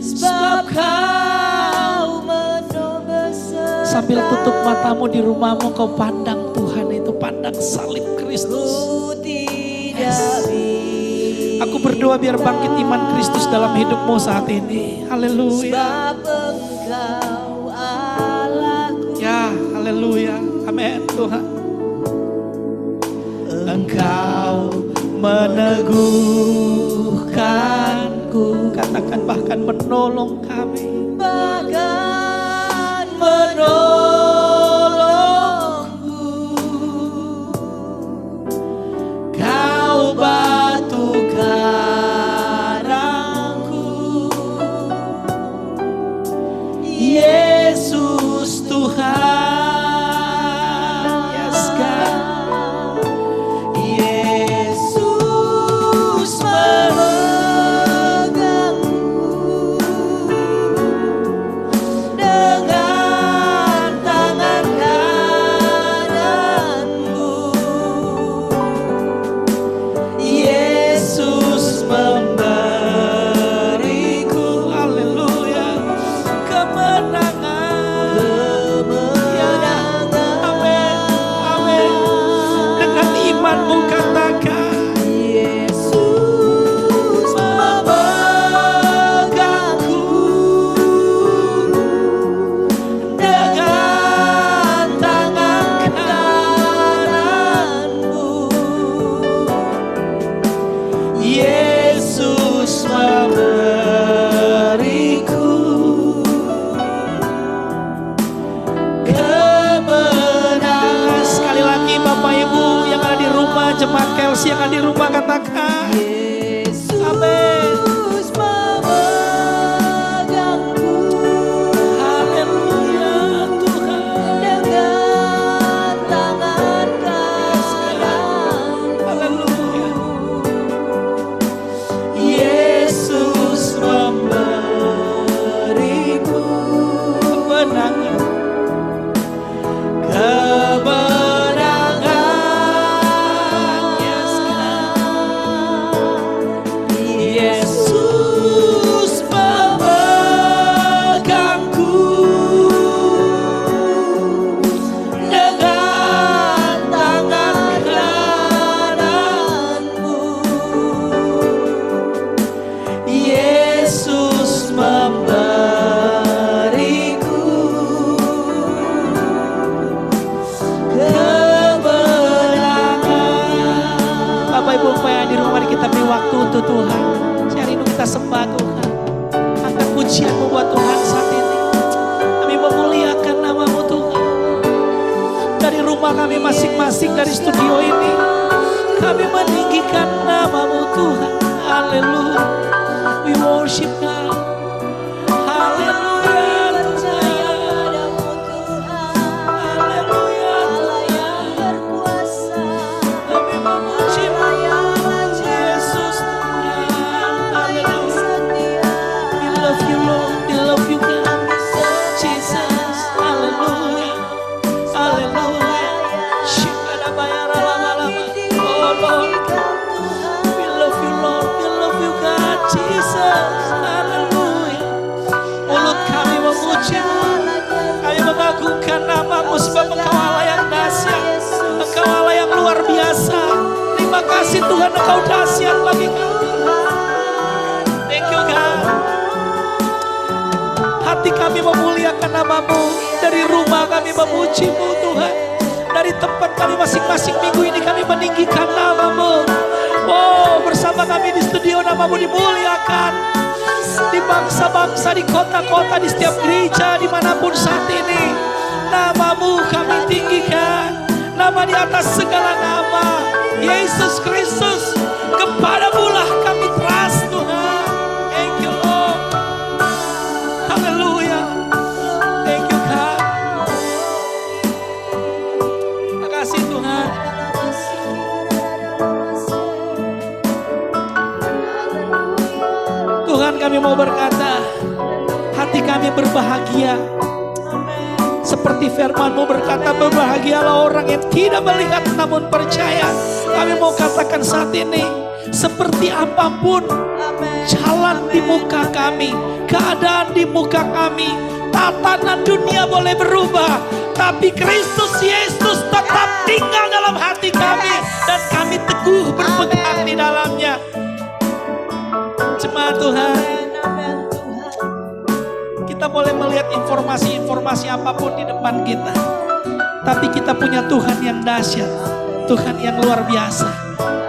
Sebab kau menolong beserta. Sambil tutup matamu di rumahmu, kau pandang Tuhan itu, pandang salib Kristus. Tidak Aku berdoa biar bangkit iman Kristus dalam hidupmu saat ini. Haleluya. sebab engkau Allahku. Ya, haleluya. Amin Tuhan. Engkau meneguhkanku, katakan bahkan menolong kami. Bahkan menolongku. Kau batu karangku. Yesus Tuhan. Yes God. Yesus memegangku dengan tangan kananmu. Yesus memberiku Haleluya. Kemenangan. Amin. Amin. Dengan imanmu katakan. Yesus memegangku dengan tangan kananmu. Yesus memberiku kemenangan. Sekali lagi Bapak Ibu yang ada di rumah, jemaat KLC yang ada di rumah katakan. Yesus Amin. memegangku Haleluya Tuhan. dengan tangan kanan. Haleluya. Yesus memberiku Kemenangan. kemenangan. Yes God. Yesus memegangku dengan tangan kananmu. Yesus memberiku kemenangan. Bapak Ibu engkau yang di rumah, kita beri waktu untuk Tuhan. Saya rindu kita sembah Tuhan. Angkat pujianmu buat Tuhan saat ini. Kami memuliakan nama-Mu Tuhan. Dari rumah kami masing-masing, dari studio ini, kami meninggikan nama-Mu Tuhan. Haleluya. We worship God. Haleluya Tuhan. Haleluya Tuhan. Kami memuji-Mu Yesus Tuhan. Haleluya. We love you Lord. We love you God. Jesus. Haleluya. Haleluya. Shikadabayara lama-lama. Oh Lord. We love you Lord. We love you God. Jesus. Haleluya. Mulut kami memuji-Mu. Kami mengagungkan nama-Mu sebab Engkau Allah yang dahsyat. Engkau Allah yang luar biasa. Terima kasih Tuhan, Engkau dahsyat bagi kami. Thank you God. Hati kami memuliakan nama-Mu. Dari rumah kami memuji-Mu Tuhan. Dari tempat kami masing-masing minggu ini kami meninggikan nama-Mu. Oh, bersama kami di studio nama-Mu dimuliakan. Di bangsa-bangsa, di kota-kota, di setiap gereja, dimanapun saat ini. Nama-Mu kami tinggikan. Nama di atas segala nama. Yesus Kristus. Kepadamu lah kami trust Tuhan. Thank you Lord. Haleluya. Thank you God. Terima kasih Tuhan. bahagia. Seperti firman-Mu berkata, berbahagialah orang yang tidak melihat namun percaya. Kami mau katakan saat ini, seperti apapun jalan di muka kami, keadaan di muka kami, tatanan dunia boleh berubah, tapi Kristus Yesus tetap tinggal dalam hati kami dan kami teguh berpegang di dalamnya. Jemaat Tuhan, kita boleh melihat informasi-informasi apapun di depan kita, tapi kita punya Tuhan yang dahsyat, Tuhan yang luar biasa,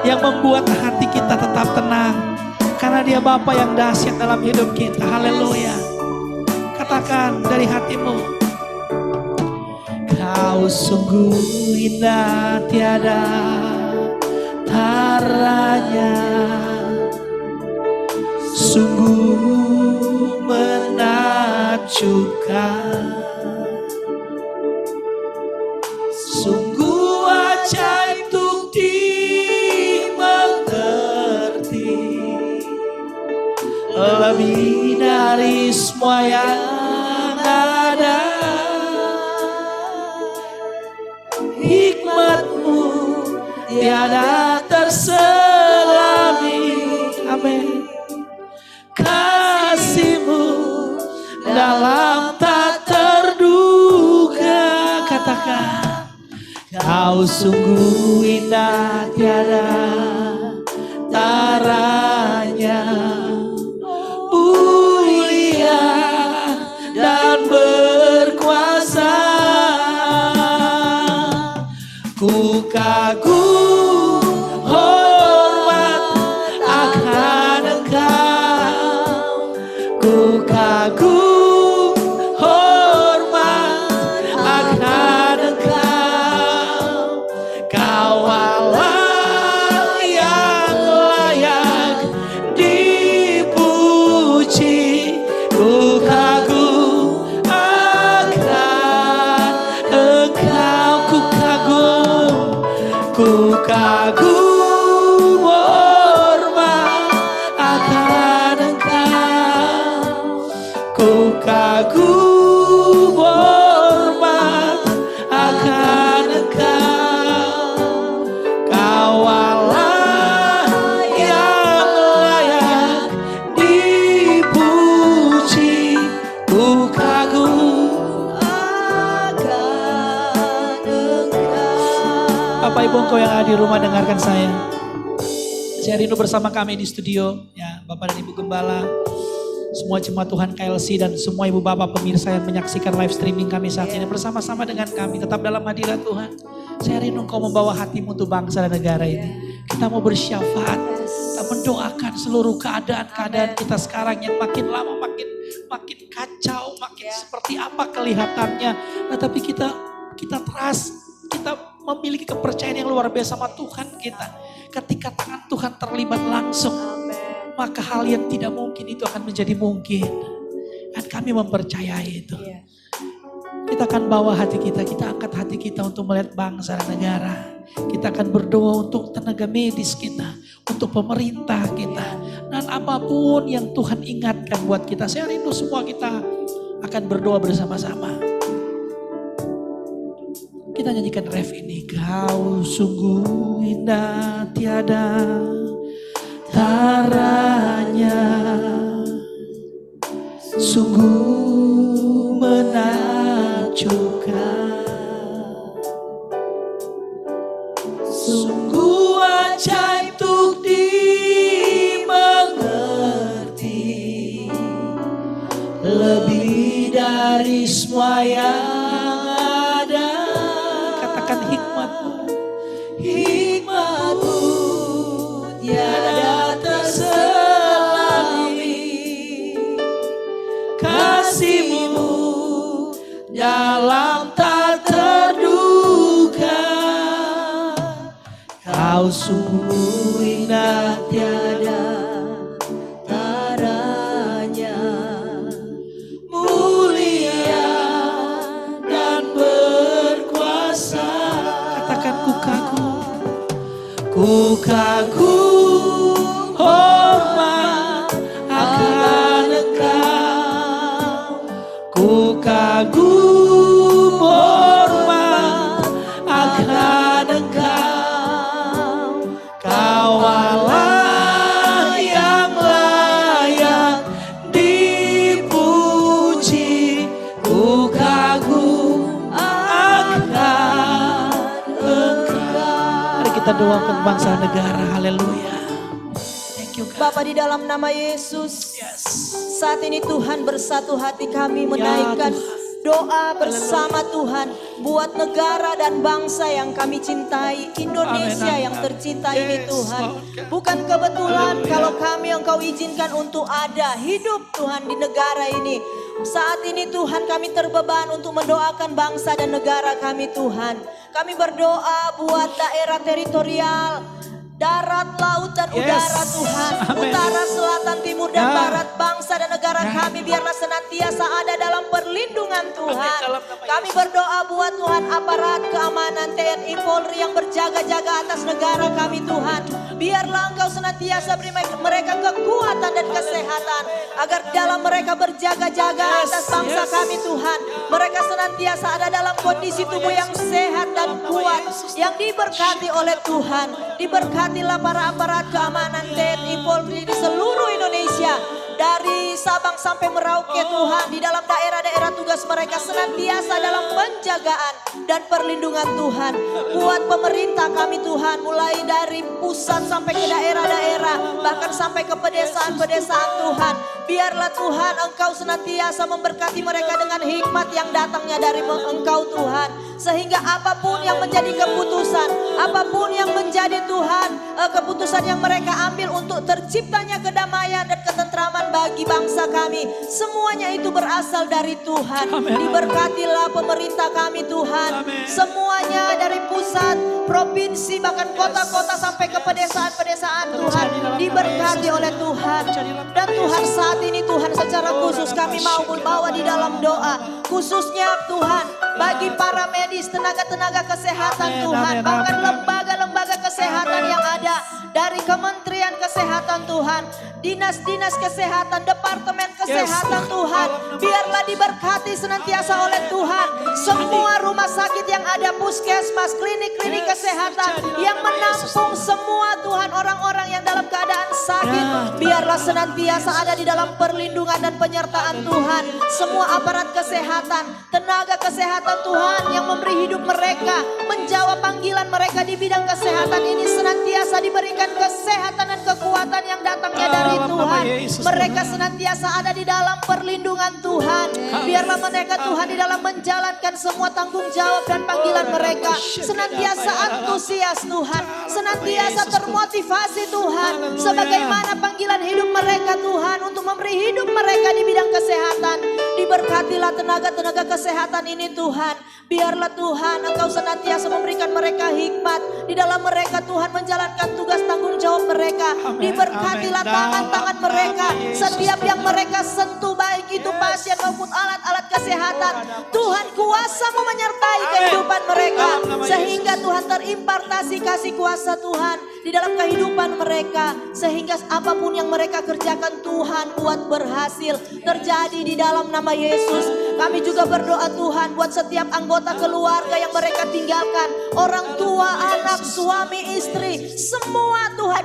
yang membuat hati kita tetap tenang, karena Dia Bapa yang dahsyat dalam hidup kita. Haleluya. Katakan dari hatimu, Kau sungguh indah tiada taranya, sungguh menakjubkan, sungguh ajaib untuk dimengerti, lebih dari semua yang ada. Hikmat-Mu tiada terselami. Amin. Kasih-Mu dalam tak terduga. Katakan, Kau sungguh indah tiada taranya, mulia dan berkuasa. Ku kagum hormat akan Engkau, ku kagum hormat akan Engkau. Kau Allah yang layak dipuji, ku kagum akan Engkau, ku kagum hormat akan Engkau, ku kagum hormat akan Engkau. Kau Allah yang layak dipuji, ku kagum akan Engkau. Bapak Ibu engkau yang ada di rumah dengarkan saya. Saya rindu bersama kami di studio, ya Bapak dan Ibu Gembala, semua jemaat Tuhan KLC dan semua Ibu Bapak pemirsa yang menyaksikan live streaming kami saat ini bersama-sama dengan kami tetap dalam hadirat Tuhan. Saya rindu engkau membawa hatimu untuk bangsa dan negara ini. Kita mau bersyafaat, kita mendoakan seluruh keadaan-keadaan kita sekarang yang makin lama makin kacau, makin seperti apa kelihatannya. Nah, tapi kita trust, kita memiliki kepercayaan yang luar biasa sama Tuhan kita. Ketika tangan Tuhan terlibat langsung, maka hal yang tidak mungkin itu akan menjadi mungkin. Dan kami mempercayai itu. Kita akan bawa hati kita angkat hati kita untuk melihat bangsa dan negara. Kita akan berdoa untuk tenaga medis kita, untuk pemerintah kita. Dan apapun yang Tuhan ingatkan buat kita. Saya rindu semua kita akan berdoa bersama-sama. Kita nyanyikan ref ini. Kau sungguh indah tiada taranya, sungguh menakjubkan, sungguh ajaib untuk dimengerti, lebih dari semua yang ada. Katakan hikmat-Mu, hikmat-Mu tiada terselami, kasih-Mu dalam tak terduga. Kau sungguh indah tiada taranya, mulia dan berkuasa. Katakan ku kagum hormat akan Engkau, ku kagum hormat akan Engkau. Kau Allah yang layak dipuji, ku kagum akan Engkau. Mari kita doakan bangsa negara, haleluya. Thank you God. Bapa, di dalam nama Yesus, saat ini Tuhan bersatu hati kami menaikkan doa bersama Tuhan buat negara dan bangsa yang kami cintai, Indonesia Amin. yang tercinta ini Yes, Tuhan. Lord God. Bukan kebetulan Haleluya. kalau kami Engkau izinkan untuk ada hidup Tuhan di negara ini. Saat ini Tuhan kami terbeban untuk mendoakan bangsa dan negara kami Tuhan. Kami berdoa buat daerah teritorial, darat, laut, dan Yes. udara Tuhan. Amin. Utara, selatan, timur, dan Ya. barat, bangsa dan negara kami biarlah senantiasa ada dalam perlindungan Tuhan. Amin, dalam nama Kami Yesus. berdoa buat Tuhan aparat keamanan TNI Polri yang berjaga-jaga atas negara kami Tuhan. Biarlah Engkau senantiasa beri mereka kekuatan dan kesehatan agar dalam mereka berjaga-jaga Yes, atas bangsa yes. kami Tuhan. Mereka senantiasa ada dalam kondisi tubuh yang sehat dan kuat, yang diberkati oleh Tuhan. Diberkatilah para aparat keamanan TNI Polri di seluruh Indonesia. Dari Sabang sampai Merauke Tuhan, di dalam daerah-daerah tugas mereka senantiasa dalam penjagaan dan perlindungan Tuhan. Buat pemerintah kami Tuhan, mulai dari pusat sampai ke daerah-daerah, bahkan sampai ke pedesaan-pedesaan Tuhan. Biarlah Tuhan Engkau senantiasa memberkati mereka dengan hikmat yang datangnya dari Engkau Tuhan. Sehingga apapun yang menjadi keputusan, apapun yang menjadi Tuhan, keputusan yang mereka ambil untuk terciptanya kedamaian dan ketentraman bagi bangsa kami, semuanya itu berasal dari Tuhan. Amin. Diberkatilah pemerintah kami Tuhan. Amin. Semuanya dari pusat, provinsi, bahkan kota-kota sampai ke pedesaan-pedesaan Tuhan, diberkati oleh Tuhan. Dan Tuhan saat ini Tuhan secara khusus kami mau membawa di dalam doa, khususnya Tuhan bagi para medis, tenaga-tenaga kesehatan Amin, Tuhan, amin, bahkan amin. lembaga-lembaga kesehatan yang ada dari Kementerian Kesehatan Tuhan, dinas-dinas kesehatan, departemen kesehatan Tuhan, biarlah diberkati senantiasa oleh Tuhan. Semua rumah sakit yang ada, puskesmas, klinik-klinik kesehatan yang menampung semua Tuhan orang-orang yang dalam keadaan sakit, biarlah senantiasa ada di dalam perlindungan dan penyertaan Tuhan. Semua aparat kesehatan, tenaga kesehatan Tuhan yang memberi hidup mereka, menjawab panggilan mereka di bidang kesehatan ini senantiasa diberikan kesehatan dan kekuatan yang datangnya dari Dalam nama Tuhan. Yesus, Mereka Tuhan. senantiasa ada di dalam perlindungan Tuhan. Biarlah mereka Tuhan di dalam menjalankan semua tanggung jawab dan panggilan mereka senantiasa antusias Tuhan, senantiasa termotivasi Tuhan, sebagaimana panggilan hidup mereka Tuhan untuk memberi hidup mereka di bidang kesehatan. Diberkatilah tenaga-tenaga kesehatan ini Tuhan. Biarlah Tuhan Engkau senantiasa memberikan mereka hikmat di dalam mereka Tuhan menjalankan tugas tanggung jawab mereka. Amin, Diberkatilah amin. tangan-tangan mereka, Dalam nama Yesus, setiap yang mereka sentuh baik itu pasien maupun alat-alat kesehatan. Tuhan kuasa-Mu menyertai kehidupan mereka Dalam nama sehingga Tuhan terimpartasi kasih kuasa Tuhan di dalam kehidupan mereka, sehingga apapun yang mereka kerjakan Tuhan buat berhasil terjadi di dalam nama Yesus. Kami juga berdoa Tuhan buat setiap anggota keluarga yang mereka tinggalkan, orang tua, anak, suami, istri, semua Tuhan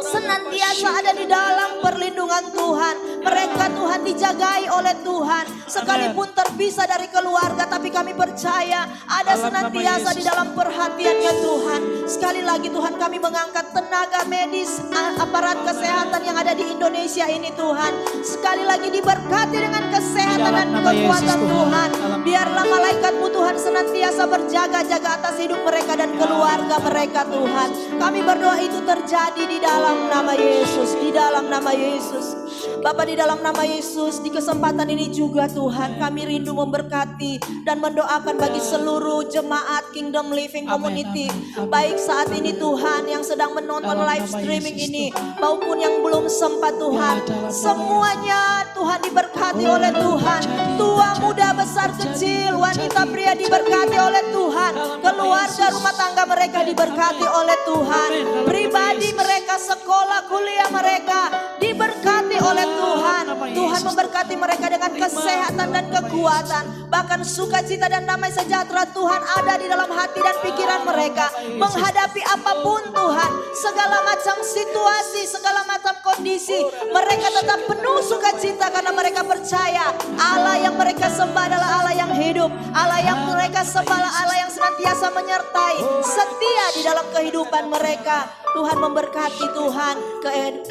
senantiasa ada di dalam perlindungan Tuhan. Mereka Tuhan dijagai oleh Tuhan, sekalipun terpisah dari keluarga, tapi kami percaya ada senantiasa di dalam perhatiannya Tuhan. Sekali lagi Tuhan kami mengangkat tenaga medis, aparat kesehatan yang ada di Indonesia ini Tuhan. Sekali lagi diberkati dengan kesehatan dan Dalam nama Yesus, kekuatan Tuhan. Dalam- Biarlah malaikat-Mu Tuhan senantiasa berjaga-jaga atas hidup mereka dan keluarga mereka Tuhan. Kami berdoa itu terjadi di dalam nama Yesus, di dalam nama Yesus. Bapa, di dalam nama Yesus, di kesempatan ini juga Tuhan kami rindu memberkati dan mendoakan bagi seluruh jemaat Kingdom Living Amin, Community. amin, amin. Baik saat ini Tuhan yang sedang menonton Dalam live nama streaming Yesus, ini Tuhan. maupun yang belum sempat Tuhan. Ya, dalam nama Semuanya Tuhan diberkati oleh Tuhan. terjadi, Tuamu muda, besar, kecil, wanita, pria diberkati oleh Tuhan. Keluarga, rumah tangga mereka diberkati oleh Tuhan. Pribadi mereka, sekolah, kuliah mereka diberkati oleh Tuhan. Tuhan memberkati mereka dengan kesehatan dan kekuatan. Bahkan sukacita dan damai sejahtera Tuhan ada di dalam hati dan pikiran mereka. Menghadapi apapun Tuhan, segala macam situasi, segala macam kondisi, mereka tetap penuh sukacita karena mereka percaya Allah yang mereka sembah adalah Allah yang hidup. Allah yang mereka sembah adalah Allah yang senantiasa menyertai, setia di dalam kehidupan mereka. Tuhan memberkati Tuhan,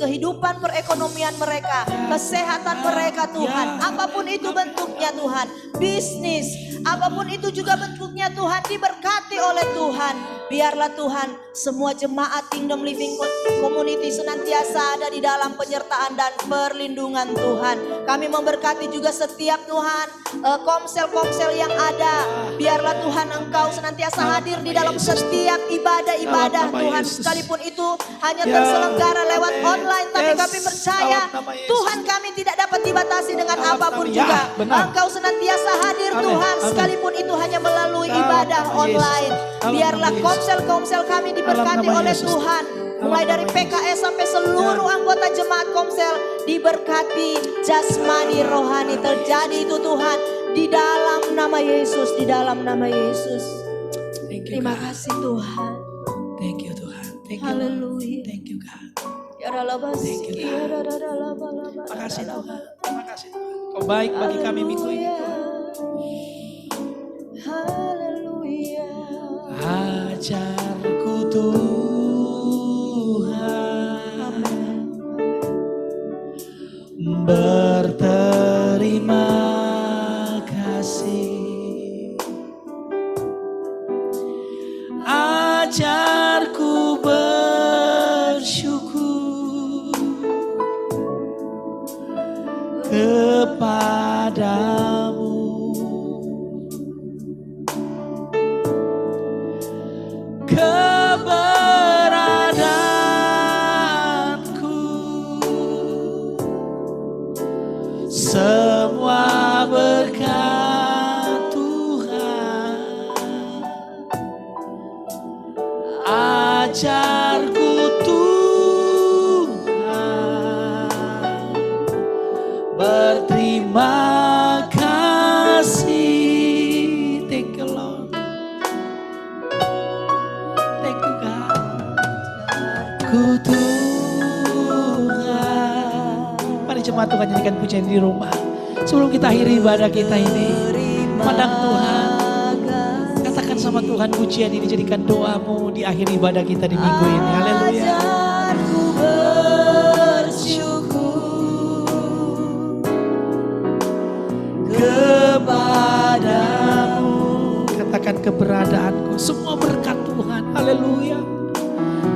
kehidupan perekonomian mereka, kesehatan mereka Tuhan. Apapun itu bentuknya Tuhan, bisnis, apapun itu juga bentuknya Tuhan, diberkati oleh Tuhan. Biarlah Tuhan semua jemaat Kingdom Living Community senantiasa ada di dalam penyertaan dan perlindungan Tuhan. Kami memberkati juga setiap Tuhan komsel-komsel yang ada. Biarlah Tuhan Engkau senantiasa hadir di dalam setiap ibadah-ibadah Tuhan. Sekalipun itu hanya terselenggara lewat online, tapi kami percaya Tuhan kami tidak dapat dibatasi dengan apapun juga. Engkau senantiasa hadir Tuhan, sekalipun itu hanya melalui ibadah online. Biarlah komsel-komsel kami diberkati oleh Tuhan. Mulai dari PKS sampai seluruh anggota jemaat komsel diberkati jasmani rohani. Terjadi itu Tuhan di dalam nama Yesus, di dalam nama Yesus. Terima kasih Tuhan. Thank you Tuhan. Thank you. Haleluya. Thank you God. Thank you, God. Terima kasih Tuhan. Terima kasih Tuhan. Kau baik bagi kami minggu ini. Haleluya. Ajarku Tuhan berterima kasih. Ajarku bersyukur kepadamu. Keberadaanku semua berkat Tuhan. Ajarku Tuhan berterima kasih. Thank you Lord. Thank you God. Ku Tuhan. Mari jemaat Tuhan nyanyikan pujian di rumah. Sebelum kita akhiri ibadah kita ini, pandang Tuhan. Katakan sama Tuhan pujian ini jadikan doamu di akhir ibadah kita di minggu ini. Haleluya. Ajarku bersyukur Kepadamu. Katakan keberadaanku, semua berkat Tuhan. Haleluya.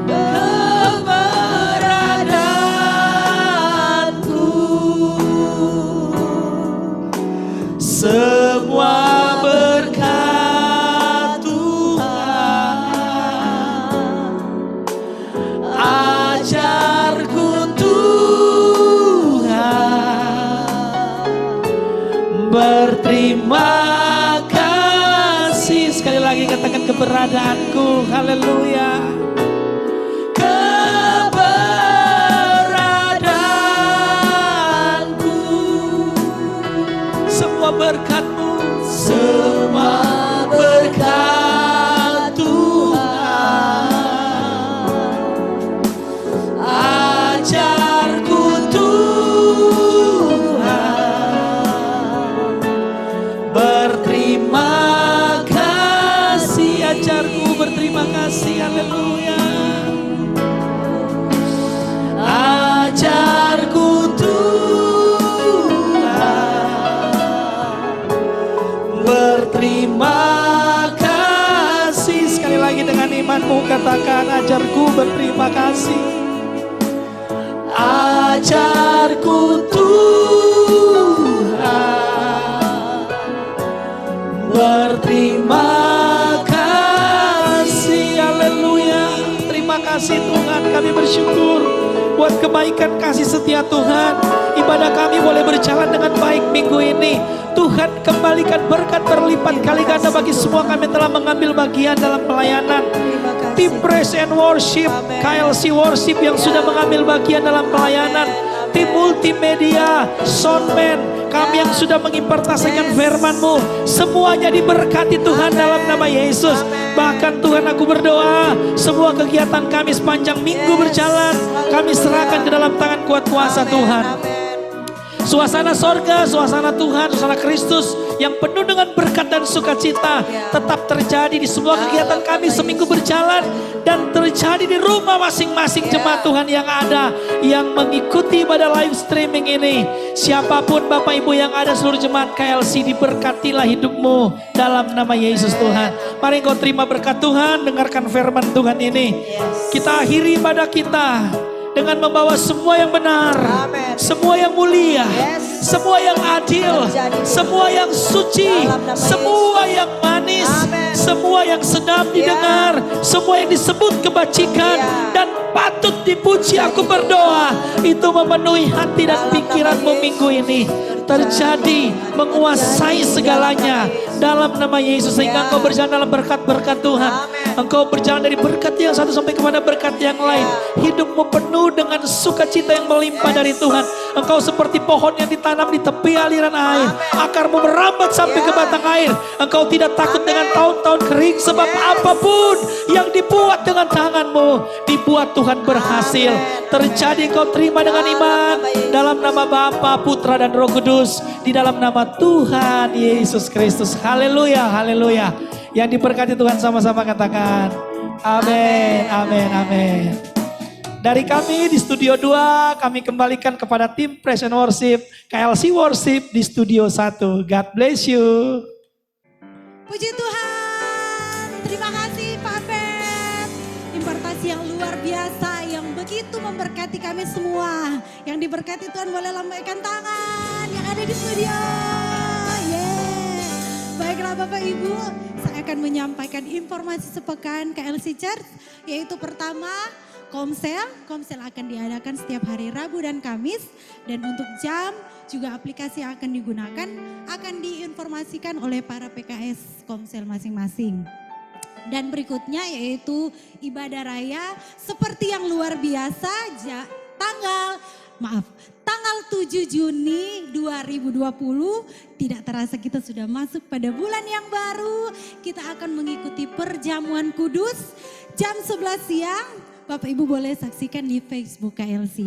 Keberadaanku semua berkat Tuhan. Ajarku Tuhan berterima kasih. Sekali lagi katakan keberadaanku. Haleluya. Keberadaanku semua berkat-Mu, semua berkat Tuhan. Ajarku Tuhan berterima kasih. Ajarku berterima kasih. Haleluya. Ajarku Tuhan berterima kasih. Sekali lagi dengan imanmu katakan, ajarku berterima kasih. Ajarku Tuhan berterima kasih. Haleluya. Terima kasih Tuhan, kami bersyukur buat kebaikan kasih setia Tuhan. ibadah kami boleh berjalan dengan baik minggu ini. Tuhan kembalikan berkat berlipat kali ganda bagi semua kami telah mengambil bagian dalam pelayanan. Tim Praise and Worship, KLC Worship yang sudah mengambil bagian dalam pelayanan. Tim multimedia, soundman, kami yang sudah mengimpartasikan firman-Mu, semuanya diberkati Tuhan dalam nama Yesus. Bahkan Tuhan, aku berdoa semua kegiatan kami sepanjang minggu berjalan, kami serahkan ke dalam tangan kuat kuasa Tuhan. Suasana sorga, suasana Tuhan, suasana Kristus yang penuh dengan berkat dan sukacita tetap terjadi di semua kegiatan kami seminggu berjalan dan terjadi di rumah masing-masing jemaat Tuhan yang ada, yang mengikuti pada live streaming ini. Siapapun Bapak Ibu yang ada, seluruh jemaat KLC, diberkatilah hidupmu dalam nama Yesus Tuhan. Mari engkau terima berkat Tuhan, dengarkan firman Tuhan ini. Kita akhiri ibadah kita dengan membawa semua yang benar, semua yang mulia, semua yang adil, semua yang suci, semua yang manis, semua yang sedap didengar, semua yang disebut kebajikan dan patut dipuji. Aku berdoa itu memenuhi hati dan pikiranmu minggu ini, terjadi, menguasai segalanya dalam nama Yesus, sehingga engkau berjalan dalam berkat-berkat Tuhan. Engkau berjalan dari berkat yang satu sampai kepada berkat yang lain. Hidupmu penuh dengan sukacita yang melimpah dari Tuhan. Engkau seperti pohon yang ditanam di tepi aliran air. Akarmu merambat sampai ke batang air. Engkau tidak takut dengan tahun-tahun kering, sebab apapun yang dibuat dengan tanganmu, dibuat Tuhan berhasil. Terjadi, engkau terima dengan iman dalam nama Bapa, Putra dan Roh Kudus, di dalam nama Tuhan Yesus Kristus. Haleluya, haleluya. Yang diberkati Tuhan sama-sama katakan amin, amin, amin. Dari kami di Studio 2, kami kembalikan kepada tim Praise and Worship, KLC Worship di Studio 1. God bless you. Puji Tuhan, terima kasih Pak Ben. Impartasi yang luar biasa, yang begitu memberkati kami semua. Yang diberkati Tuhan boleh lambaikan tangan yang ada di studio. Baiklah Bapak Ibu, saya akan menyampaikan informasi sepekan KLC Church, yaitu pertama, Komsel akan diadakan setiap hari Rabu dan Kamis, dan untuk jam juga aplikasi yang akan digunakan akan diinformasikan oleh para PKS Komsel masing-masing. Dan berikutnya yaitu ibadah raya seperti yang luar biasa, tanggal 7 Juni 2020, tidak terasa kita sudah masuk pada bulan yang baru. Kita akan mengikuti perjamuan kudus jam 11 siang. Bapak Ibu boleh saksikan di Facebook KLC.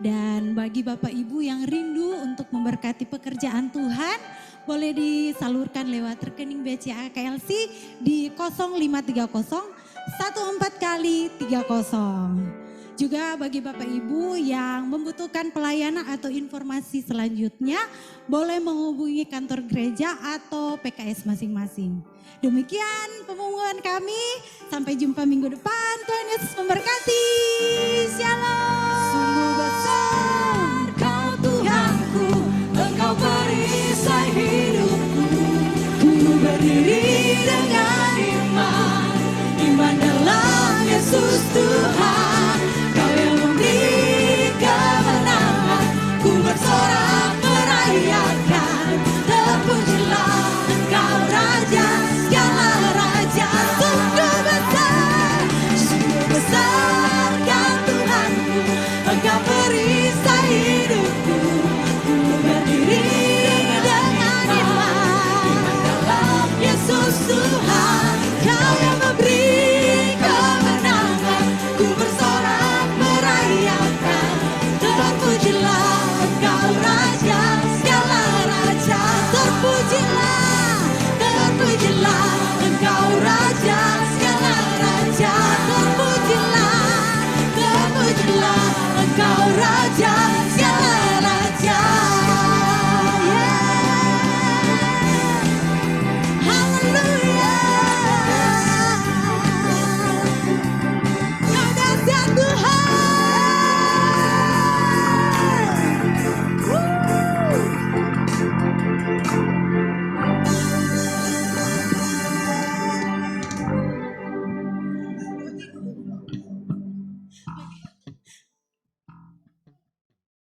Dan bagi Bapak Ibu yang rindu untuk memberkati pekerjaan Tuhan, boleh disalurkan lewat rekening BCA KLC di 0530 14 kali 30. Juga bagi Bapak Ibu yang membutuhkan pelayanan atau informasi selanjutnya, boleh menghubungi kantor gereja atau PKS masing-masing. Demikian pengumuman kami, sampai jumpa minggu depan. Tuhan Yesus memberkati. Shalom. Sungguh besar Kau Tuhanku, Engkau perisai hidupku. Ku berdiri